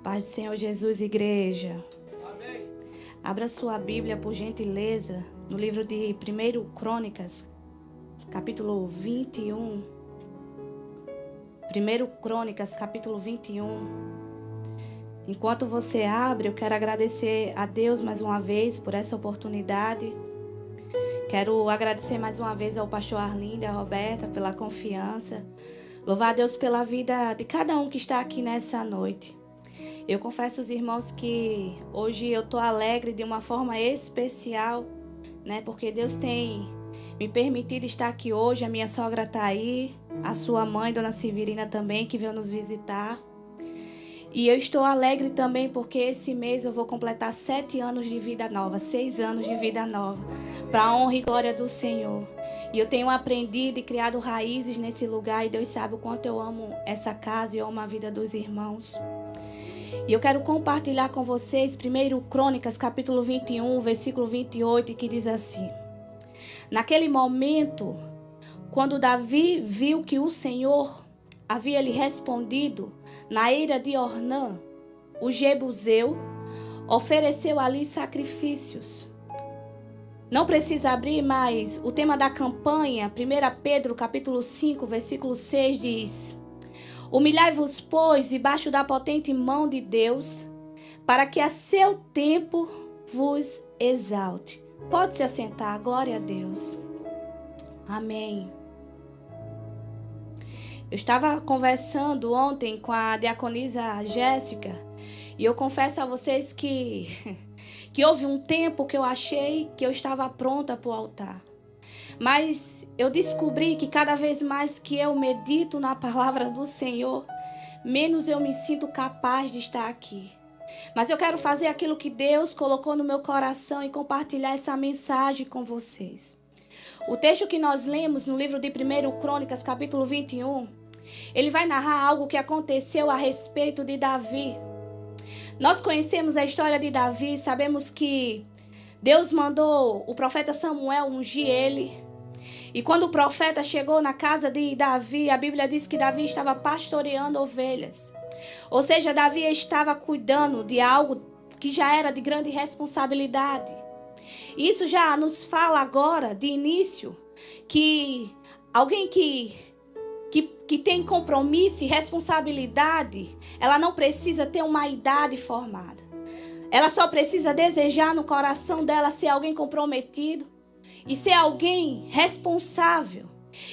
Paz do Senhor Jesus, igreja. Amém. Abra sua Bíblia, por gentileza, no livro de 1 Crônicas, capítulo 21. 1 Crônicas, capítulo 21. Enquanto você abre, eu quero agradecer a Deus mais uma vez por essa oportunidade. Quero agradecer mais uma vez ao pastor Arlindo e a Roberta pela confiança. Louvar a Deus pela vida de cada um que está aqui nessa noite. Eu confesso aos irmãos que hoje eu estou alegre de uma forma especial, né? Porque Deus tem me permitido estar aqui hoje. A minha sogra está aí, a sua mãe, Dona Severina também, que veio nos visitar. E eu estou alegre também porque esse mês eu vou completar 7 anos de vida nova, 6 anos de vida nova, para a honra e glória do Senhor. E eu tenho aprendido e criado raízes nesse lugar, e Deus sabe o quanto eu amo essa casa e eu amo a vida dos irmãos. E eu quero compartilhar com vocês 1 Crônicas, capítulo 21, versículo 28, que diz assim: Naquele momento, quando Davi viu que o Senhor havia lhe respondido na eira de Ornã, o Jebuseu, ofereceu ali sacrifícios. Não precisa abrir, mas o tema da campanha, 1 Pedro, capítulo 5, versículo 6, diz: Humilhai-vos, pois, debaixo da potente mão de Deus, para que a seu tempo vos exalte. Pode se assentar, glória a Deus. Amém. Eu estava conversando ontem com a diaconisa Jéssica, e eu confesso a vocês que houve um tempo que eu achei que eu estava pronta para o altar. Mas eu descobri que cada vez mais que eu medito na palavra do Senhor, menos eu me sinto capaz de estar aqui. Mas eu quero fazer aquilo que Deus colocou no meu coração e compartilhar essa mensagem com vocês. O texto que nós lemos no livro de 1 Crônicas, capítulo 21, ele vai narrar algo que aconteceu a respeito de Davi. Nós conhecemos a história de Davi, sabemos que Deus mandou o profeta Samuel ungir ele. E quando o profeta chegou na casa de Davi, a Bíblia diz que Davi estava pastoreando ovelhas. Ou seja, Davi estava cuidando de algo que já era de grande responsabilidade. Isso já nos fala agora, de início, que alguém que tem compromisso e responsabilidade, ela não precisa ter uma idade formada. Ela só precisa desejar no coração dela ser alguém comprometido e ser alguém responsável.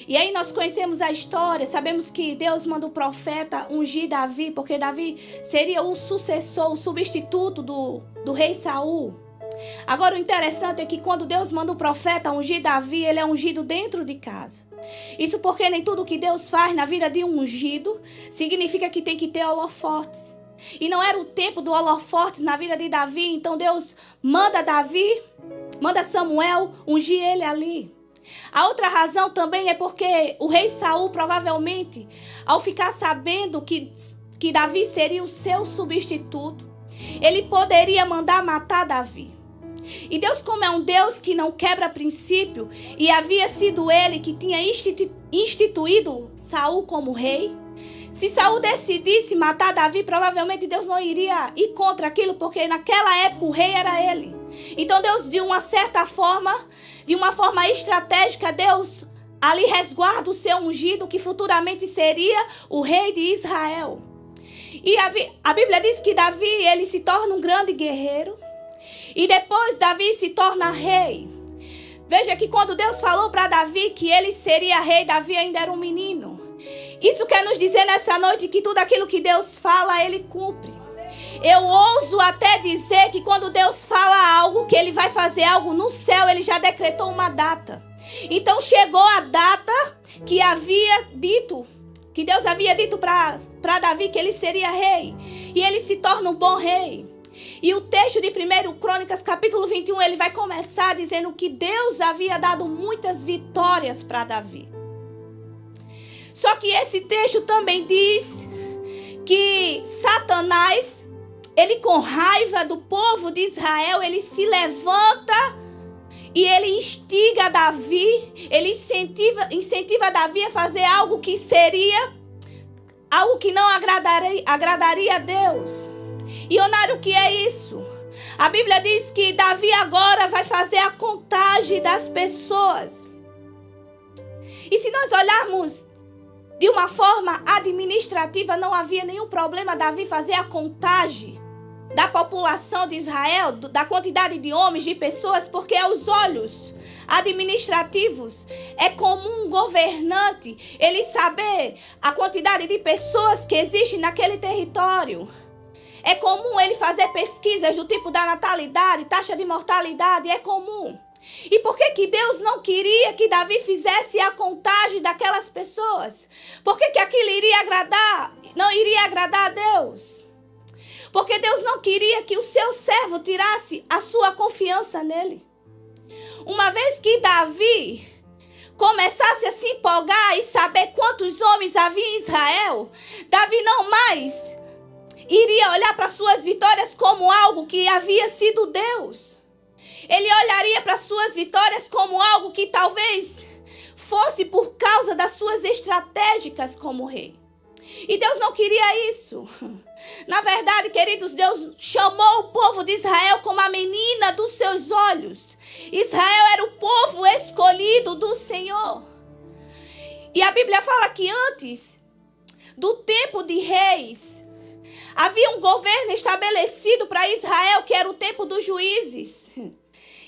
E aí nós conhecemos a história, sabemos que Deus manda o profeta ungir Davi, porque Davi seria o sucessor, o substituto do rei Saul. Agora o interessante é que quando Deus manda o profeta ungir Davi, ele é ungido dentro de casa. Isso porque nem tudo que Deus faz na vida de um ungido significa que tem que ter holofotes. E não era o tempo do holofotes na vida de Davi, então Deus manda Samuel ungir ele ali. A outra razão também é porque o rei Saul provavelmente, ao ficar sabendo que Davi seria o seu substituto, ele poderia mandar matar Davi. E Deus, como é um Deus que não quebra princípio, e havia sido ele que tinha instituído Saul como rei, se Saul decidisse matar Davi, provavelmente Deus não iria ir contra aquilo, porque naquela época o rei era ele. Então Deus, de uma forma estratégica, Deus ali resguarda o seu ungido, que futuramente seria o rei de Israel. E a Bíblia diz que Davi, ele se torna um grande guerreiro. E depois Davi se torna rei. Veja que quando Deus falou para Davi que ele seria rei, Davi ainda era um menino. Isso quer nos dizer nessa noite que tudo aquilo que Deus fala, ele cumpre. Eu ouso até dizer que quando Deus fala algo, que ele vai fazer algo no céu, ele já decretou uma data. Então chegou a data que Deus havia dito para Davi que ele seria rei. E ele se torna um bom rei. E o texto de 1 Crônicas, capítulo 21, ele vai começar dizendo que Deus havia dado muitas vitórias para Davi. Só que esse texto também diz que Satanás, ele com raiva do povo de Israel, ele se levanta e ele instiga Davi, ele incentiva Davi a fazer algo que seria algo que não agradaria a Deus. Ionário, o que é isso? A Bíblia diz que Davi agora vai fazer a contagem das pessoas. E se nós olharmos de uma forma administrativa, não havia nenhum problema Davi fazer a contagem da população de Israel, da quantidade de homens, de pessoas, porque aos olhos administrativos é comum um governante ele saber a quantidade de pessoas que existem naquele território. É comum ele fazer pesquisas do tipo da natalidade, taxa de mortalidade, é comum. E por que Deus não queria que Davi fizesse a contagem daquelas pessoas? Por que aquilo não iria agradar a Deus? Porque Deus não queria que o seu servo tirasse a sua confiança nele. Uma vez que Davi começasse a se empolgar e saber quantos homens havia em Israel, Davi não mais iria olhar para suas vitórias como algo que havia sido Deus. Ele olharia para suas vitórias como algo que talvez fosse por causa das suas estratégicas como rei. E Deus não queria isso. Na verdade, queridos, Deus chamou o povo de Israel como a menina dos seus olhos. Israel era o povo escolhido do Senhor. E a Bíblia fala que antes do tempo de reis, havia um governo estabelecido para Israel, que era o tempo dos juízes.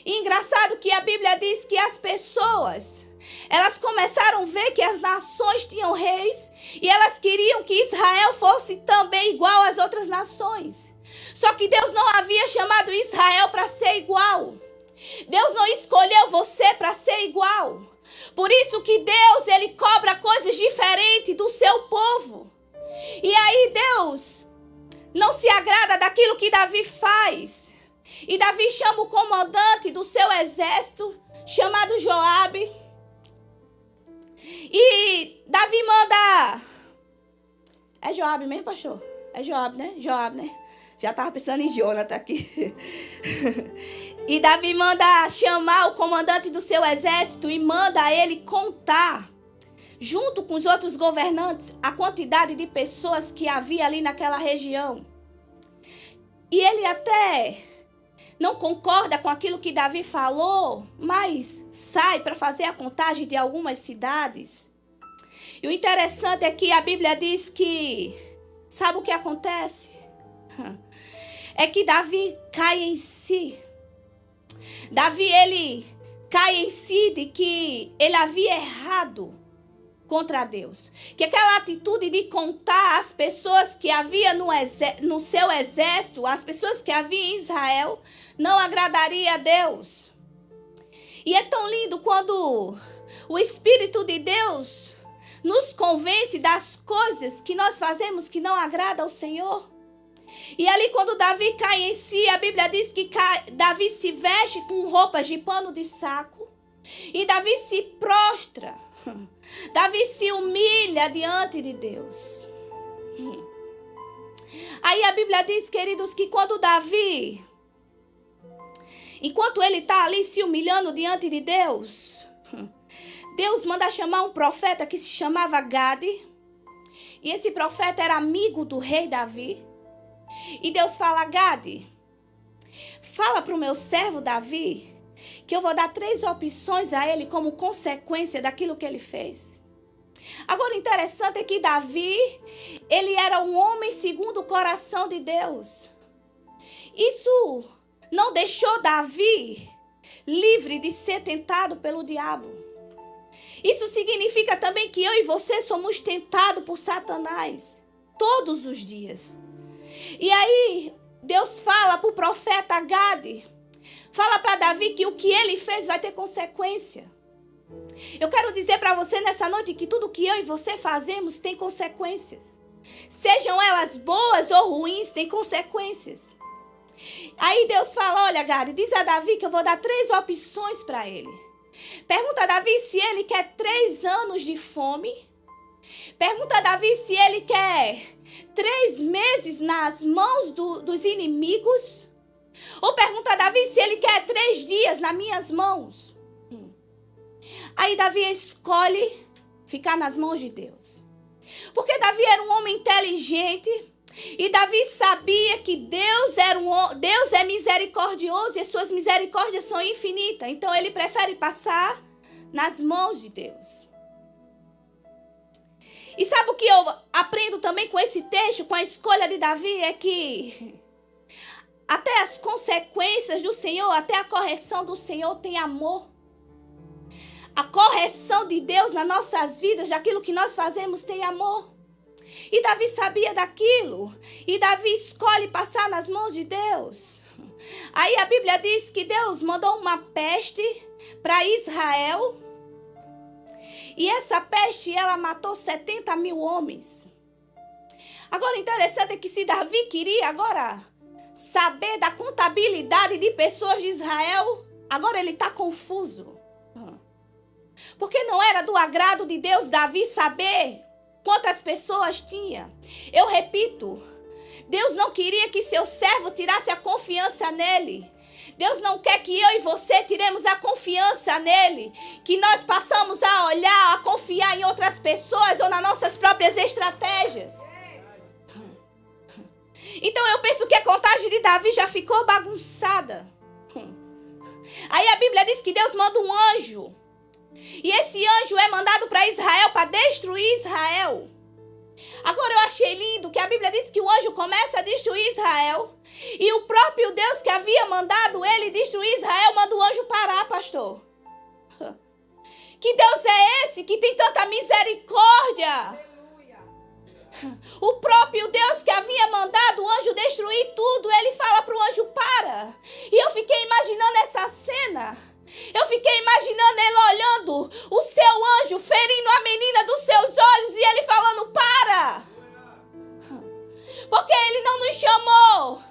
E engraçado que a Bíblia diz que as pessoas, elas começaram a ver que as nações tinham reis e elas queriam que Israel fosse também igual às outras nações. Só que Deus não havia chamado Israel para ser igual. Deus não escolheu você para ser igual. Por isso que Deus, ele cobra coisas diferentes do seu povo. E aí Deus não se agrada daquilo que Davi faz. E Davi chama o comandante do seu exército, chamado Joabe. E Davi manda... É Joabe mesmo, pastor? É Joabe, né? Joabe, né? Já estava pensando em Jonathan aqui. E Davi manda chamar o comandante do seu exército e manda ele contar, junto com os outros governantes, a quantidade de pessoas que havia ali naquela região. E ele até não concorda com aquilo que Davi falou, mas sai para fazer a contagem de algumas cidades. E o interessante é que a Bíblia diz que, sabe o que acontece? É que Davi cai em si. Davi, ele cai em si de que ele havia errado contra Deus. Que aquela atitude de contar as pessoas que havia no seu exército, as pessoas que havia em Israel, não agradaria a Deus. E é tão lindo quando o Espírito de Deus nos convence das coisas que nós fazemos que não agrada ao Senhor. E ali quando Davi cai em si, a Bíblia diz que Davi se veste com roupas de pano de saco. E Davi se prostra. Davi se humilha diante de Deus. Aí a Bíblia diz, queridos, que quando Davi, enquanto ele está ali se humilhando diante de Deus, Deus manda chamar um profeta que se chamava Gade. E esse profeta era amigo do rei Davi. E Deus fala: Gade, fala para o meu servo Davi que eu vou dar 3 opções a ele como consequência daquilo que ele fez. Agora, o interessante é que Davi, ele era um homem segundo o coração de Deus. Isso não deixou Davi livre de ser tentado pelo diabo. Isso significa também que eu e você somos tentados por Satanás todos os dias. E aí, Deus fala para o profeta Gade, fala para Davi que o que ele fez vai ter consequência. Eu quero dizer para você nessa noite que tudo que eu e você fazemos tem consequências. Sejam elas boas ou ruins, tem consequências. Aí Deus fala: olha, Gade, diz a Davi que eu vou dar 3 opções para ele. Pergunta a Davi se ele quer 3 anos de fome. Pergunta a Davi se ele quer 3 meses nas mãos dos inimigos. Ou pergunta a Davi se ele quer 3 dias nas minhas mãos. Aí Davi escolhe ficar nas mãos de Deus. Porque Davi era um homem inteligente. E Davi sabia que Deus é misericordioso e as suas misericórdias são infinitas. Então ele prefere passar nas mãos de Deus. E sabe o que eu aprendo também com esse texto, com a escolha de Davi? É que até as consequências do Senhor, até a correção do Senhor tem amor. A correção de Deus nas nossas vidas, daquilo que nós fazemos, tem amor. E Davi sabia daquilo. E Davi escolhe passar nas mãos de Deus. Aí a Bíblia diz que Deus mandou uma peste para Israel. E essa peste, ela matou 70 mil homens. Agora, interessante é que se Davi queria agora saber da contabilidade de pessoas de Israel, agora ele está confuso. Porque não era do agrado de Deus Davi saber quantas pessoas tinha. Eu repito, Deus não queria que seu servo tirasse a confiança nele. Deus não quer que eu e você tiremos a confiança nele, que nós passamos a olhar, a confiar em outras pessoas ou nas nossas próprias estratégias. Então eu penso que a contagem de Davi já ficou bagunçada. Aí a Bíblia diz que Deus manda um anjo. E esse anjo é mandado para Israel, para destruir Israel. Agora eu achei lindo que a Bíblia diz que o anjo começa a destruir Israel. E o próprio Deus que havia mandado ele destruir Israel, manda o anjo parar, pastor. Que Deus é esse que tem tanta misericórdia? O próprio Deus que havia mandado o anjo destruir tudo, ele fala para o anjo, para. E eu fiquei imaginando essa cena. Eu fiquei imaginando ele olhando o seu anjo, ferindo a menina dos seus olhos e ele falando, para. Porque ele não nos chamou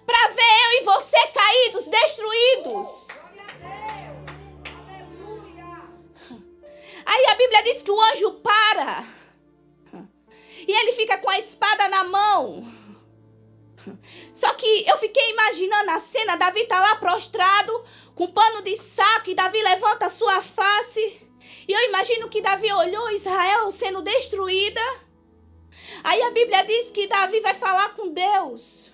para ver eu e você caídos, destruídos. Aí a Bíblia diz que o anjo para. E ele fica com a espada na mão. Só que eu fiquei imaginando a cena, Davi está lá prostrado, com pano de saco, e Davi levanta a sua face. E eu imagino que Davi olhou Israel sendo destruída. Aí a Bíblia diz que Davi vai falar com Deus.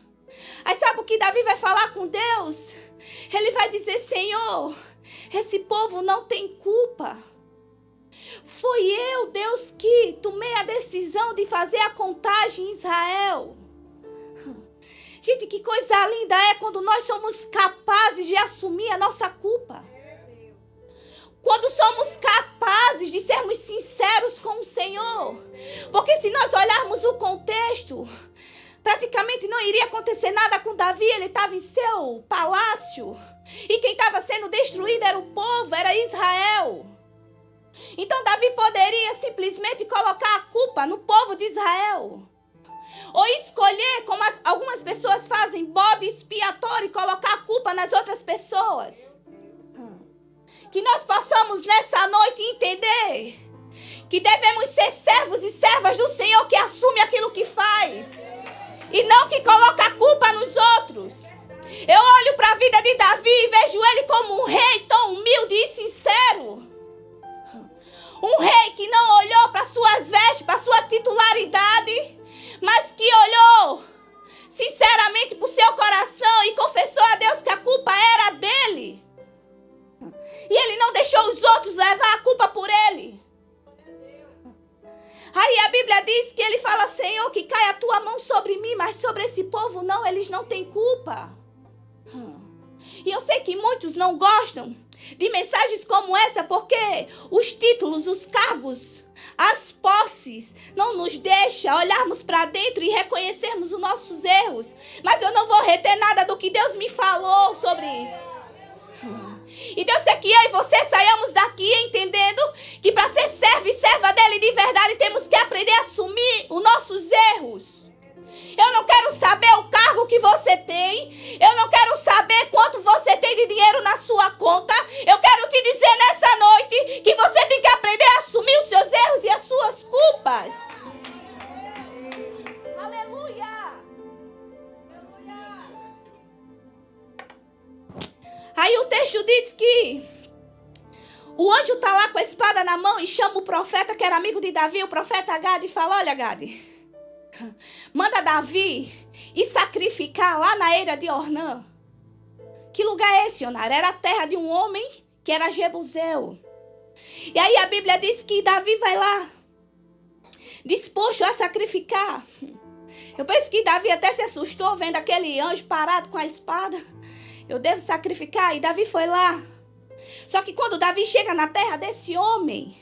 Aí sabe o que Davi vai falar com Deus? Ele vai dizer, Senhor, esse povo não tem culpa. Foi eu, Deus, que tomei a decisão de fazer a contagem em Israel. Gente, que coisa linda é quando nós somos capazes de assumir a nossa culpa. Quando somos capazes de sermos sinceros com o Senhor. Porque se nós olharmos o contexto, praticamente não iria acontecer nada com Davi. Ele estava em seu palácio. E quem estava sendo destruído era o povo, era Israel. Então Davi poderia simplesmente colocar a culpa no povo de Israel. Ou escolher, como algumas pessoas fazem, bode expiatório e colocar a culpa nas outras pessoas. Que nós possamos nessa noite entender que devemos ser servos e servas do Senhor que assume aquilo que faz. E não que coloca a culpa nos outros. Eu olho para a vida de Davi e vejo ele como um rei tão humilde e sincero. Um rei que não olhou para suas vestes, para sua titularidade, mas que olhou sinceramente para o seu coração e confessou a Deus que a culpa era dele. E ele não deixou os outros levar a culpa por ele. Aí a Bíblia diz que ele fala, Senhor, que cai a tua mão sobre mim, mas sobre esse povo não, eles não têm culpa. E eu sei que muitos não gostam de mensagens como essa, porque os títulos, os cargos, as posses não nos deixam olharmos para dentro e reconhecermos os nossos erros. Mas eu não vou reter nada do que Deus me falou sobre isso. E Deus quer que eu e você saiamos daqui entendendo que para ser servo e serva dele de verdade temos que aprender a assumir os nossos erros. Eu não quero saber o cargo que você tem. Eu não quero saber quanto você tem de dinheiro na sua conta. Eu quero te dizer nessa noite que você tem que aprender a assumir os seus erros e as suas culpas. Aleluia! Aí o texto diz que o anjo está lá com a espada na mão e chama o profeta que era amigo de Davi, o profeta Gade, e fala, olha Gade, manda Davi ir sacrificar lá na eira de Ornã. Que lugar é esse, Onar? Era a terra de um homem que era Jebuseu. E aí a Bíblia diz que Davi vai lá, disposto a sacrificar. Eu penso que Davi até se assustou vendo aquele anjo parado com a espada. Eu devo sacrificar. E Davi foi lá. Só que quando Davi chega na terra desse homem,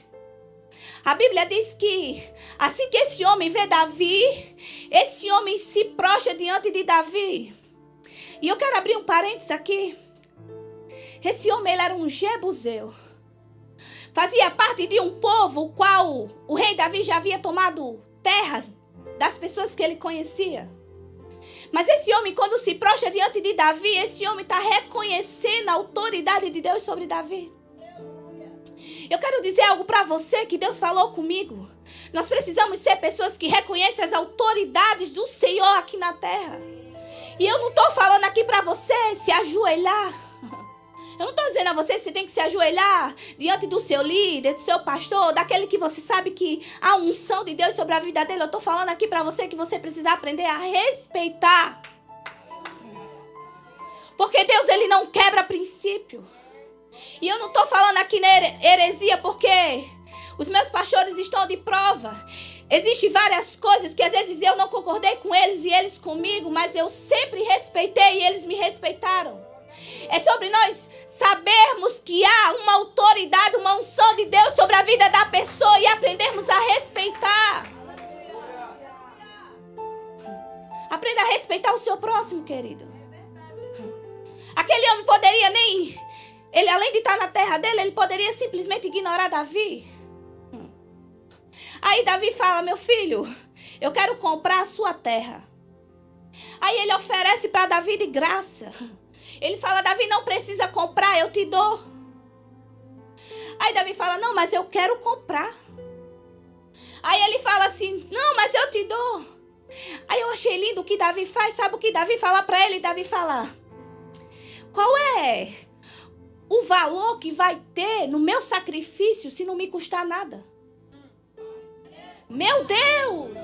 a Bíblia diz que assim que esse homem vê Davi, esse homem se prostra diante de Davi. E eu quero abrir um parênteses aqui. Esse homem, ele era um Jebuseu. Fazia parte de um povo o qual o rei Davi já havia tomado terras das pessoas que ele conhecia. Mas esse homem, quando se prostra diante de Davi, esse homem está reconhecendo a autoridade de Deus sobre Davi. Eu quero dizer algo para você que Deus falou comigo. Nós precisamos ser pessoas que reconhecem as autoridades do Senhor aqui na terra. E eu não estou falando aqui para você se ajoelhar. Eu não estou dizendo a você que você tem que se ajoelhar diante do seu líder, do seu pastor, daquele que você sabe que há unção de Deus sobre a vida dele. Eu estou falando aqui para você que você precisa aprender a respeitar. Porque Deus, ele não quebra princípio. E eu não estou falando aqui na heresia porque os meus pastores estão de prova. Existem várias coisas que às vezes eu não concordei com eles e eles comigo, mas eu sempre respeitei e eles me respeitaram. É sobre nós sabermos que há uma autoridade, uma unção de Deus sobre a vida da pessoa e aprendermos a respeitar. Aprenda a respeitar o seu próximo, querido. Aquele homem poderia nem... Ele, além de estar na terra dele, ele poderia simplesmente ignorar Davi. Aí Davi fala, meu filho, eu quero comprar a sua terra. Aí ele oferece para Davi de graça. Ele fala, Davi, não precisa comprar, eu te dou. Aí Davi fala, não, mas eu quero comprar. Aí ele fala assim, não, mas eu te dou. Aí eu achei lindo o que Davi faz. Sabe o que Davi fala para ele? Davi fala, qual é o valor que vai ter no meu sacrifício se não me custar nada? Meu Deus!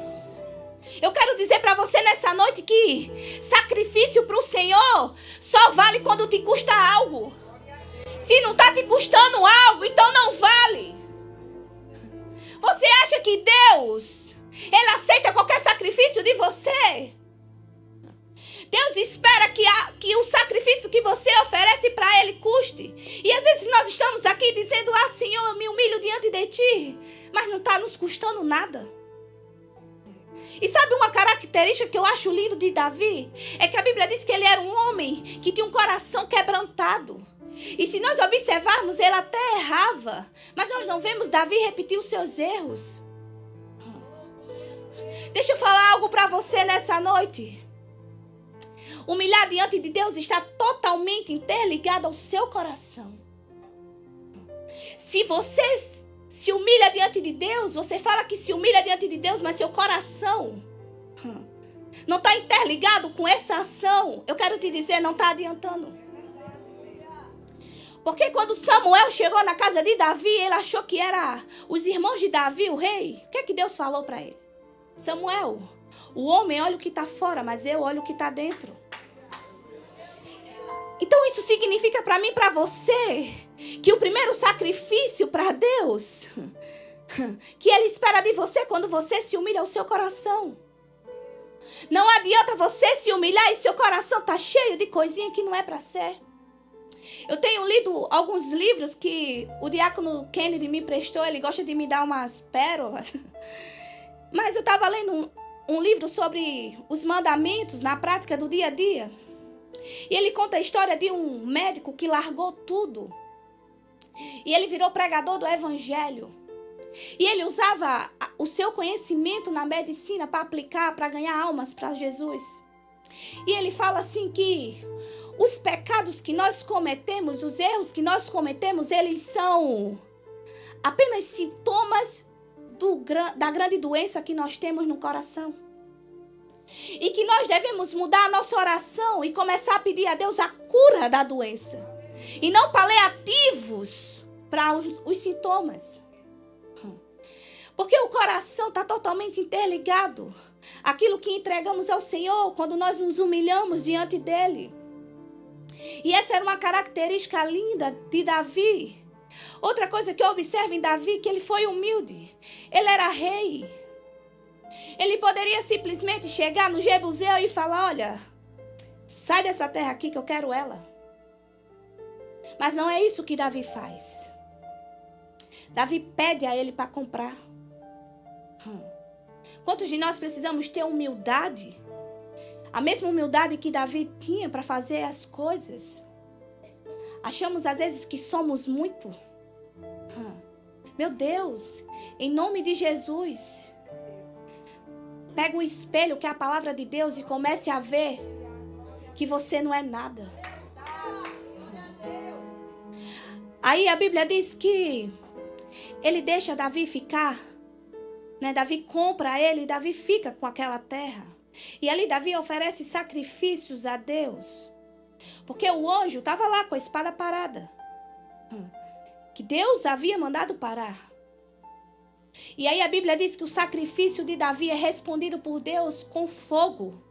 Eu quero dizer para você nessa noite que sacrifício para o Senhor só vale quando te custa algo. Se não está te custando algo, então não vale. Você acha que Deus, Ele aceita qualquer sacrifício de você? Deus espera que o sacrifício que você oferece para Ele custe. E às vezes nós estamos aqui dizendo, Senhor, eu me humilho diante de Ti, mas não está nos custando nada. E sabe uma característica que eu acho lindo de Davi? É que a Bíblia diz que ele era um homem que tinha um coração quebrantado. E se nós observarmos, ele até errava. Mas nós não vemos Davi repetir os seus erros. Deixa eu falar algo para você nessa noite. Humilhar diante de Deus está totalmente interligado ao seu coração. Se você se humilha diante de Deus, você fala que se humilha diante de Deus, mas seu coração não está interligado com essa ação, eu quero te dizer, não está adiantando. Porque quando Samuel chegou na casa de Davi, ele achou que era os irmãos de Davi, o rei. O que é que Deus falou para ele? Samuel, o homem olha o que está fora, mas eu olho o que está dentro. Então isso significa para mim e para você que o primeiro sacrifício para Deus que Ele espera de você quando você se humilha ao seu coração. Não adianta você se humilhar e seu coração tá cheio de coisinha que não é para ser. Eu tenho lido alguns livros que o diácono Kennedy me prestou. Ele gosta de me dar umas pérolas. Mas eu estava lendo um livro sobre os mandamentos na prática do dia a dia. E ele conta a história de um médico que largou tudo. E ele virou pregador do evangelho. E ele usava o seu conhecimento na medicina para aplicar, para ganhar almas para Jesus. E ele fala assim que os pecados que nós cometemos, os erros que nós cometemos, eles são apenas sintomas da grande doença que nós temos no coração. E que nós devemos mudar a nossa oração e começar a pedir a Deus a cura da doença. E não paliativos para os sintomas. Porque o coração está totalmente interligado aquilo que entregamos ao Senhor quando nós nos humilhamos diante dele. E essa era uma característica linda de Davi. Outra coisa que eu observo em Davi, que ele foi humilde. Ele era rei. Ele poderia simplesmente chegar no Jebuseu e falar, olha, sai dessa terra aqui que eu quero ela. Mas não é isso que Davi faz. Davi pede a ele para comprar. Quantos de nós precisamos ter humildade? A mesma humildade que Davi tinha para fazer as coisas. Achamos às vezes que somos muito. Meu Deus, em nome de Jesus, pega o espelho que é a palavra de Deus e comece a ver que você não é nada. Aí a Bíblia diz que ele deixa Davi ficar, né? Davi compra ele e Davi fica com aquela terra. E ali Davi oferece sacrifícios a Deus. Porque o anjo estava lá com a espada parada. Que Deus havia mandado parar. E aí a Bíblia diz que o sacrifício de Davi é respondido por Deus com fogo.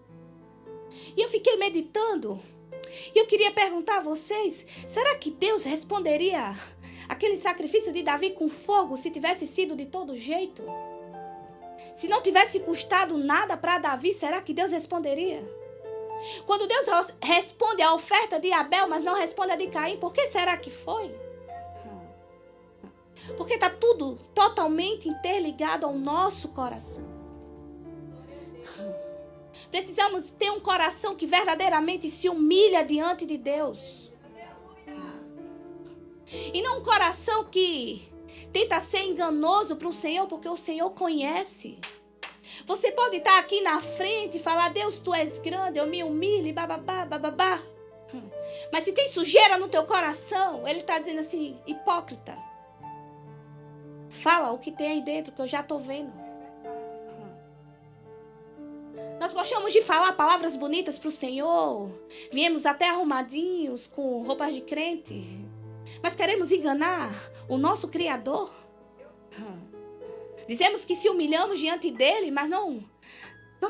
E eu fiquei meditando. E eu queria perguntar a vocês, será que Deus responderia aquele sacrifício de Davi com fogo se tivesse sido de todo jeito? Se não tivesse custado nada para Davi, será que Deus responderia? Quando Deus responde a oferta de Abel, mas não responde a de Caim, por que será que foi? Porque está tudo totalmente interligado ao nosso coração. Precisamos ter um coração que verdadeiramente se humilha diante de Deus. E não um coração que tenta ser enganoso para o Senhor, porque o Senhor conhece. Você pode estar aqui na frente e falar, Deus, tu és grande, eu me humilho, bababá, bababá. Mas se tem sujeira no teu coração, ele está dizendo assim, hipócrita. Fala o que tem aí dentro, que eu já estou vendo. Nós gostamos de falar palavras bonitas para o Senhor. Viemos até arrumadinhos, com roupas de crente. Mas queremos enganar o nosso Criador. Dizemos que se humilhamos diante dele, mas não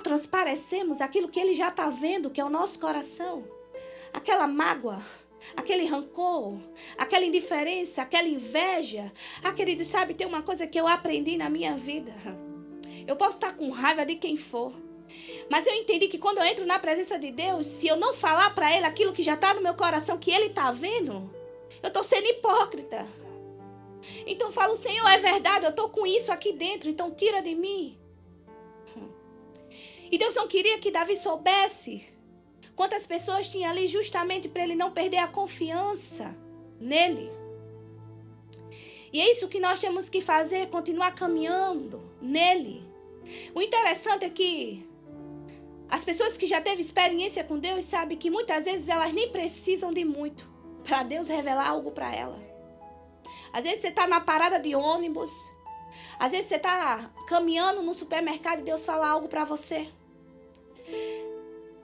transparecemos aquilo que ele já está vendo, que é o nosso coração. Aquela mágoa, aquele rancor, aquela indiferença, aquela inveja. Querido, sabe, tem uma coisa que eu aprendi na minha vida. Eu posso estar com raiva de quem for. Mas eu entendi que quando eu entro na presença de Deus, se eu não falar para ele aquilo que já está no meu coração, que ele está vendo, eu estou sendo hipócrita. Então eu falo, Senhor, é verdade, eu estou com isso aqui dentro, então tira de mim. E Deus não queria que Davi soubesse quantas pessoas tinha ali justamente para ele não perder a confiança nele. E é isso que nós temos que fazer, continuar caminhando nele. O interessante é que as pessoas que já teve experiência com Deus sabem que muitas vezes elas nem precisam de muito para Deus revelar algo para ela. Às vezes você está na parada de ônibus. Às vezes você está caminhando no supermercado e Deus fala algo para você.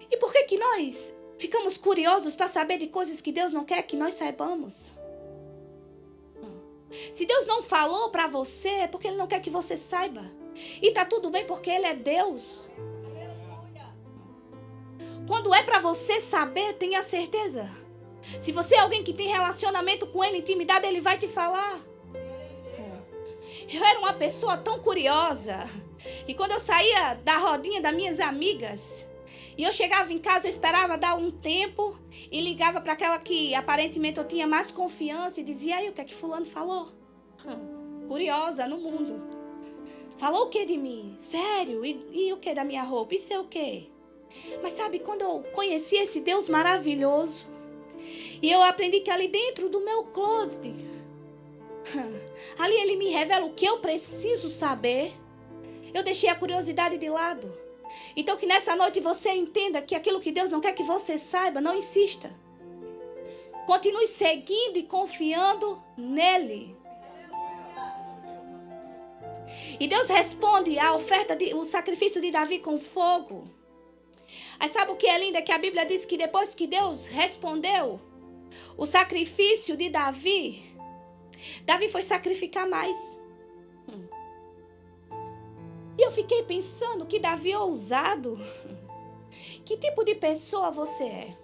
E por que nós ficamos curiosos para saber de coisas que Deus não quer que nós saibamos? Se Deus não falou para você, é porque Ele não quer que você saiba. E está tudo bem porque Ele é Deus. Quando é para você saber, tenha certeza. Se você é alguém que tem relacionamento com Ele, intimidade, Ele vai te falar. Eu era uma pessoa tão curiosa. E quando eu saía da rodinha das minhas amigas, e eu chegava em casa, eu esperava dar um tempo e ligava para aquela que aparentemente eu tinha mais confiança e dizia, aí, o que é que fulano falou? Curiosa no mundo. Falou o que de mim? Sério? E o que da minha roupa? Isso é o quê? Mas sabe, quando eu conheci esse Deus maravilhoso, e eu aprendi que ali dentro do meu closet, ali Ele me revela o que eu preciso saber. Eu deixei a curiosidade de lado. Então que nessa noite você entenda que aquilo que Deus não quer que você saiba, não insista. Continue seguindo e confiando nele. E Deus responde a oferta, o sacrifício de Davi com fogo. Aí sabe o que é lindo? É que a Bíblia diz que depois que Deus respondeu o sacrifício de Davi, Davi foi sacrificar mais. E eu fiquei pensando que Davi é ousado. Que tipo de pessoa você é?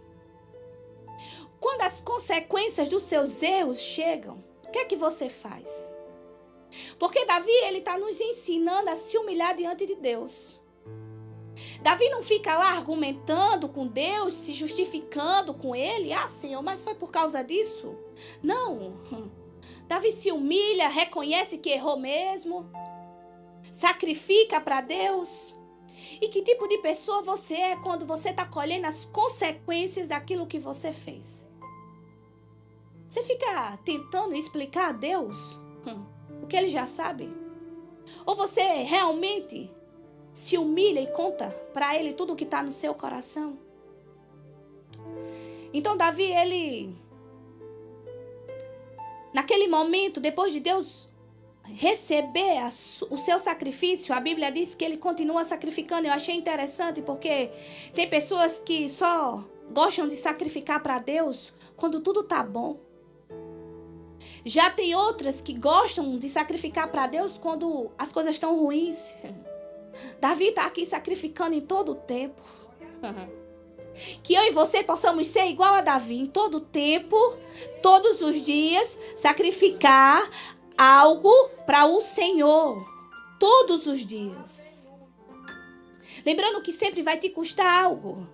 Quando as consequências dos seus erros chegam, o que é que você faz? Porque Davi, ele está nos ensinando a se humilhar diante de Deus. Davi não fica lá argumentando com Deus, se justificando com ele. Ah, Senhor, mas foi por causa disso? Não. Davi se humilha, reconhece que errou mesmo, sacrifica para Deus. E que tipo de pessoa você é quando você está colhendo as consequências daquilo que você fez? Você fica tentando explicar a Deus o que ele já sabe? Ou você realmente se humilha e conta para ele tudo o que está no seu coração? Então Davi, ele, naquele momento, depois de Deus receber o seu sacrifício, a Bíblia diz que ele continua sacrificando. Eu achei interessante porque tem pessoas que só gostam de sacrificar para Deus quando tudo tá bom. Já tem outras que gostam de sacrificar para Deus quando as coisas estão ruins. Davi está aqui sacrificando em todo o tempo. Que eu e você possamos ser igual a Davi em todo o tempo, todos os dias, sacrificar algo para o Senhor. Todos os dias. Lembrando que sempre vai te custar algo.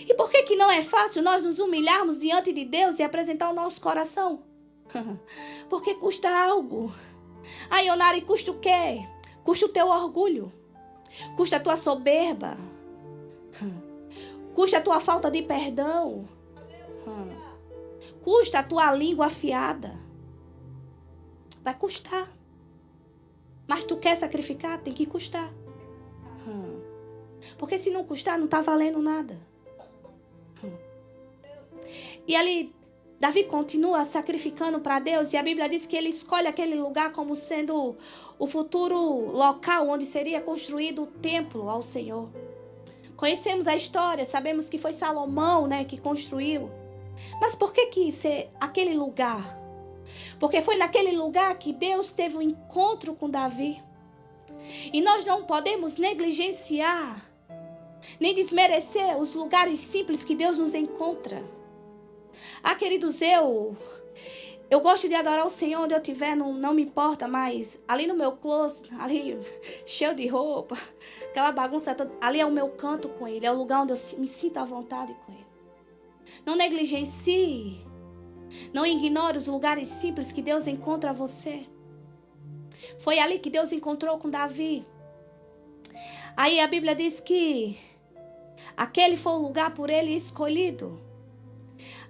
E por que não é fácil nós nos humilharmos diante de Deus e apresentar o nosso coração? Porque custa algo. Ai, Ionari, custa o quê? Custa o teu orgulho. Custa a tua soberba. Custa a tua falta de perdão. Custa a tua língua afiada. Vai custar. Mas tu quer sacrificar? Tem que custar. Porque se não custar, não está valendo nada. E ali, Davi continua sacrificando para Deus. E a Bíblia diz que ele escolhe aquele lugar como sendo o futuro local onde seria construído o templo ao Senhor. Conhecemos a história, sabemos que foi Salomão, né, que construiu. Mas por que ser aquele lugar? Porque foi naquele lugar que Deus teve um encontro com Davi. E nós não podemos negligenciar, nem desmerecer os lugares simples que Deus nos encontra. Ah, queridos, eu gosto de adorar o Senhor onde eu estiver, não me importa, mas ali no meu closet, ali cheio de roupa, aquela bagunça toda, ali é o meu canto com Ele, é o lugar onde eu me sinto à vontade com Ele. Não negligencie, não ignore os lugares simples que Deus encontra você. Foi ali que Deus encontrou com Davi. Aí a Bíblia diz que aquele foi o lugar por ele escolhido.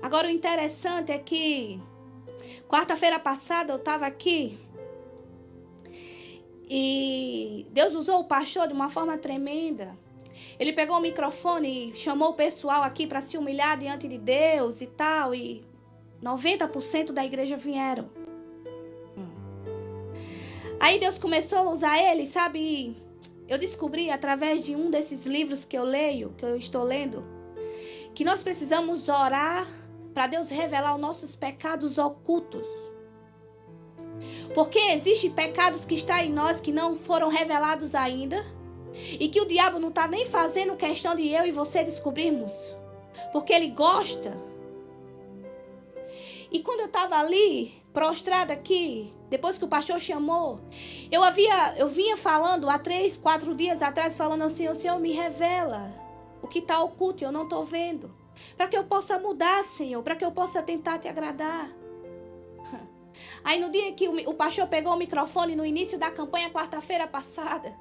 Agora o interessante é que quarta-feira passada eu estava aqui e Deus usou o pastor de uma forma tremenda. Ele pegou o microfone e chamou o pessoal aqui para se humilhar diante de Deus e tal, e 90% da igreja vieram. Aí Deus começou a usar ele, sabe? Eu descobri através de um desses livros que eu leio, que eu estou lendo, que nós precisamos orar para Deus revelar os nossos pecados ocultos. Porque existem pecados que estão em nós que não foram revelados ainda. E que o diabo não está nem fazendo questão de eu e você descobrirmos. Porque ele gosta. E quando eu estava ali, prostrada aqui, depois que o pastor chamou, eu vinha falando há 3, 4 dias atrás, falando assim, o Senhor me revela o que está oculto e eu não estou vendo. Para que eu possa mudar, Senhor, para que eu possa tentar te agradar. Aí no dia que o pastor pegou o microfone no início da campanha, quarta-feira passada,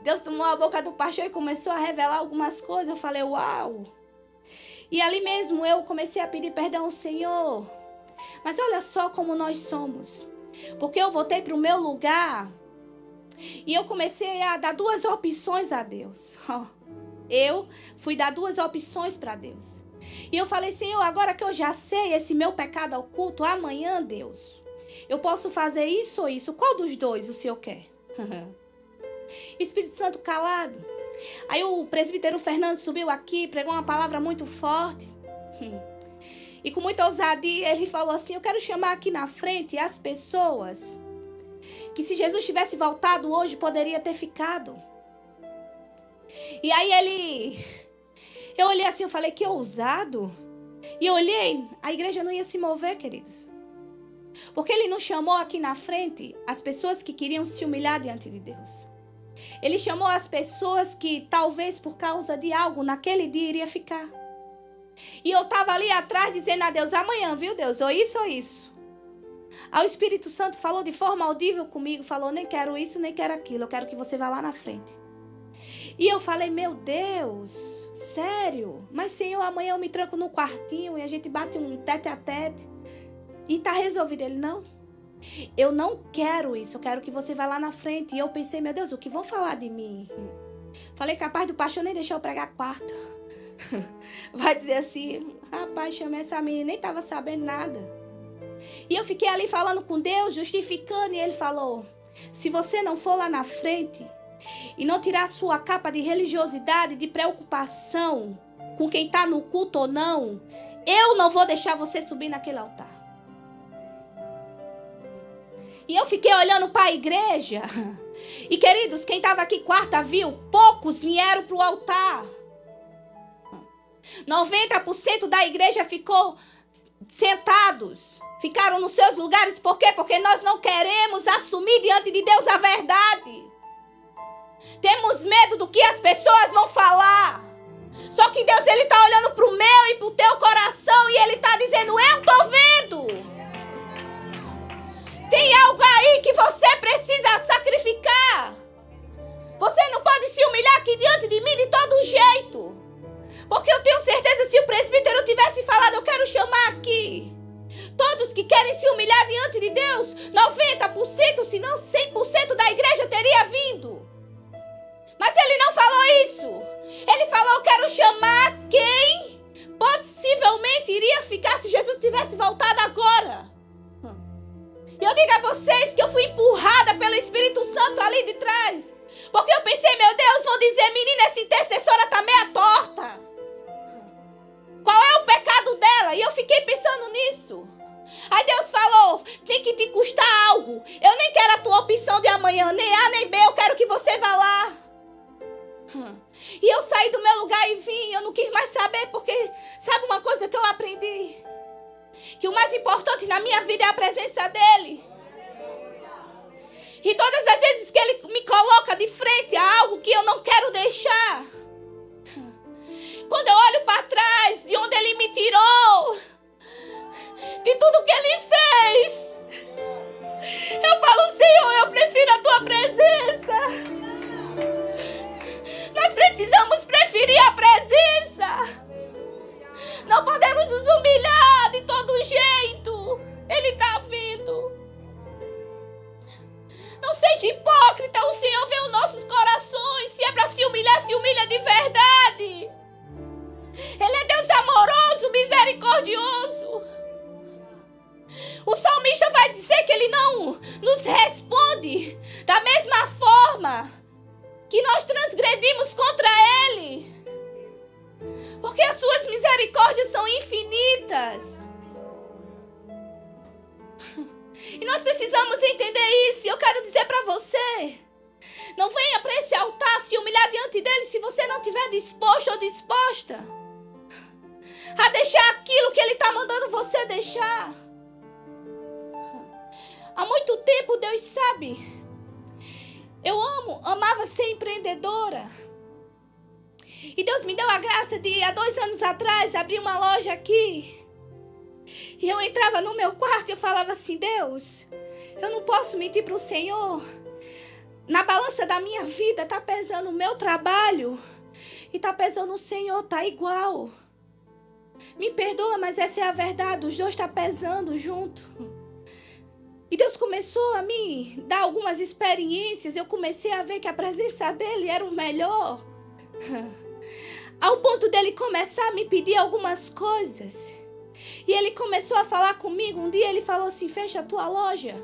Deus tomou a boca do pastor e começou a revelar algumas coisas. Eu falei, uau! E ali mesmo eu comecei a pedir perdão ao Senhor. Mas olha só como nós somos. Porque eu voltei para o meu lugar e eu comecei a dar 2 opções a Deus. Eu fui dar 2 opções para Deus. E eu falei, Senhor, agora que eu já sei esse meu pecado oculto, amanhã, Deus, eu posso fazer isso ou isso? Qual dos 2 o Senhor quer? Espírito Santo calado. Aí o presbítero Fernando subiu aqui, pregou uma palavra muito forte. E com muita ousadia ele falou assim, eu quero chamar aqui na frente as pessoas Que se Jesus tivesse voltado hoje, poderia ter ficado. E aí eu olhei assim, eu falei, que ousado. E eu olhei, a igreja não ia se mover, queridos. Porque ele não chamou aqui na frente as pessoas que queriam se humilhar diante de Deus. Ele chamou as pessoas que talvez por causa de algo naquele dia iria ficar. E eu estava ali atrás dizendo a Deus, amanhã, viu Deus, ou isso. Aí o Espírito Santo falou de forma audível comigo, falou, nem quero isso, nem quero aquilo, eu quero que você vá lá na frente. E eu falei, meu Deus, sério? Mas Senhor, amanhã eu me tranco no quartinho e a gente bate um tete a tete. E tá resolvido. Ele, não. Eu não quero isso, eu quero que você vá lá na frente. E eu pensei, meu Deus, o que vão falar de mim? Falei, capaz do pastor nem deixou eu pregar quarta. Vai dizer assim, rapaz, chamei essa menina, nem tava sabendo nada. E eu fiquei ali falando com Deus, justificando. E ele falou, se você não for lá na frente e não tirar sua capa de religiosidade, de preocupação com quem está no culto ou não, eu não vou deixar você subir naquele altar. E eu fiquei olhando para a igreja. E queridos, quem estava aqui quarta viu, poucos vieram para o altar. 90% da igreja ficou sentados. Ficaram nos seus lugares. Por quê? Porque nós não queremos assumir diante de Deus a verdade. Temos medo do que as pessoas vão falar. Só que Deus, Ele está olhando para o meu e para o teu coração. E Ele está dizendo, eu estou vendo. Tem algo aí que você precisa sacrificar. Você não pode se humilhar aqui diante de mim de todo jeito. Porque eu tenho certeza, se o presbítero tivesse falado, eu quero chamar aqui todos que querem se humilhar diante de Deus, 90%, se não 100% da igreja teria vindo. Mas ele não falou isso. Ele falou, eu quero chamar quem possivelmente iria ficar se Jesus tivesse voltado agora. E eu digo a vocês que eu fui empurrada pelo Espírito Santo ali de trás. Porque eu pensei, meu Deus, vão dizer, menina, essa intercessora tá meia torta. Qual é o pecado dela? E eu fiquei pensando nisso. Aí Deus falou, tem que te custar algo. Eu nem quero a tua opção de amanhã, nem A nem B, eu quero que você vá lá. E eu saí do meu lugar e vim, eu não quis mais saber, porque sabe uma coisa que eu aprendi? Que o mais importante na minha vida é a presença dele. E todas as vezes que ele me coloca de frente a algo que eu não quero deixar, quando eu olho para trás, de onde ele me tirou, de tudo que ele fez, eu falo, Senhor, eu prefiro a tua presença. Nós precisamos preferir a presença. Não podemos nos humilhar de todo jeito. Ele está vindo. Não seja hipócrita. O Senhor vê os nossos corações. Se é para se humilhar, se humilha de verdade. Ele é Deus amoroso, misericordioso. O salmista vai dizer que ele não nos responde da mesma forma que nós transgredimos contra ele. Porque as suas misericórdias são infinitas. E nós precisamos entender isso. E eu quero dizer para você, não venha para esse altar se humilhar diante dele se você não estiver disposto ou disposta a deixar aquilo que ele está mandando você deixar. Há muito tempo, Deus sabe, eu amava ser empreendedora. E Deus me deu a graça de, há 2 anos atrás, abrir uma loja aqui. E eu entrava no meu quarto e eu falava assim, Deus, eu não posso mentir para o Senhor. Na balança da minha vida está pesando o meu trabalho e está pesando o Senhor, está igual. Me perdoa, mas essa é a verdade, os dois estão pesando junto. E Deus começou a me dar algumas experiências, eu comecei a ver que a presença dele era o melhor. Ao ponto dele começar a me pedir algumas coisas. E ele começou a falar comigo. Um dia ele falou assim, fecha a tua loja.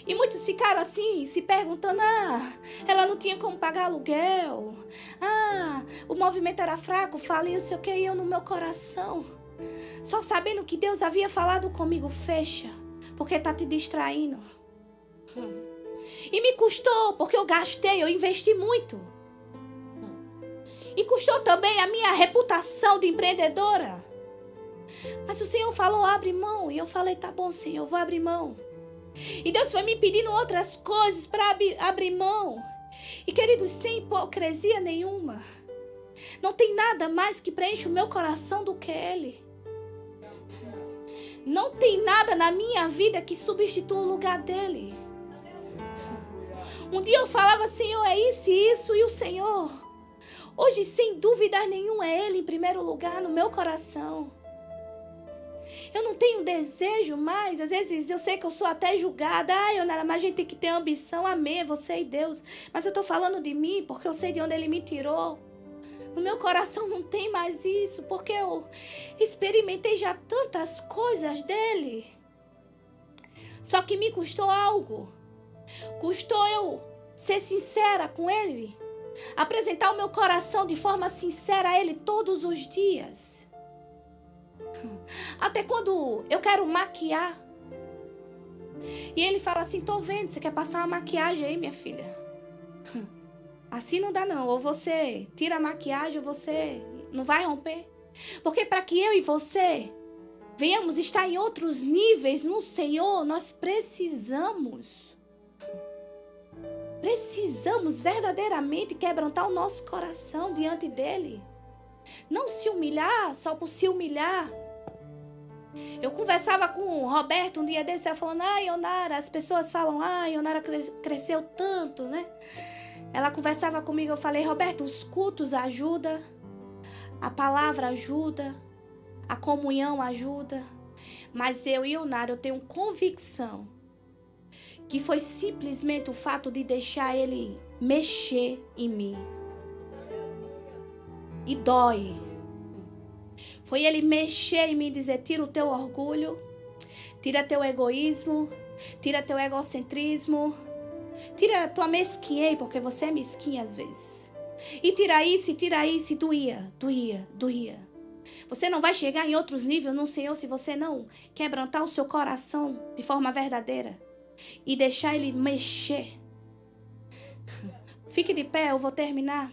E muitos ficaram assim, se perguntando, ela não tinha como pagar aluguel. O movimento era fraco, falei, não sei o que, e eu no meu coração. Só sabendo que Deus havia falado comigo, fecha, porque tá te distraindo. E me custou, porque eu gastei, eu investi muito. E custou também a minha reputação de empreendedora. Mas o Senhor falou, abre mão. E eu falei, tá bom, Senhor, eu vou abrir mão. E Deus foi me pedindo outras coisas para abrir mão. E queridos, sem hipocrisia nenhuma. Não tem nada mais que preenche o meu coração do que Ele. Não tem nada na minha vida que substitua o lugar dEle. Um dia eu falava, Senhor, é isso e isso, e o Senhor, hoje sem dúvida nenhuma, é Ele em primeiro lugar no meu coração. Eu não tenho desejo mais, às vezes eu sei que eu sou até julgada, Ionara, mas a gente tem que ter ambição, amém, você e Deus. Mas eu estou falando de mim porque eu sei de onde Ele me tirou. No meu coração não tem mais isso, porque eu experimentei já tantas coisas dEle. Só que me custou algo. Custou eu ser sincera com Ele. Apresentar o meu coração de forma sincera a Ele todos os dias. Até quando eu quero maquiar. E Ele fala assim, tô vendo, você quer passar uma maquiagem aí, minha filha? Assim não dá não. Ou você tira a maquiagem ou você não vai romper. Porque para que eu e você venhamos estar em outros níveis no Senhor, nós precisamos verdadeiramente quebrantar o nosso coração diante dEle. Não se humilhar só por se humilhar. Eu conversava com o Roberto um dia desse, ela falando, Ionara, as pessoas falam, Ionara cresceu tanto, né? Ela conversava comigo, eu falei, Roberto, os cultos ajudam, a palavra ajuda, a comunhão ajuda, mas eu, Ionara, eu tenho convicção que foi simplesmente o fato de deixar Ele mexer em mim. E dói. Foi Ele mexer em mim e dizer, tira o teu orgulho, tira teu egoísmo, tira teu egocentrismo, tira a tua mesquinhez, porque você é mesquinha às vezes. E tira isso, e doía. Você não vai chegar em outros níveis no Senhor se você não quebrantar o seu coração de forma verdadeira e deixar Ele mexer. Fique de pé, eu vou terminar.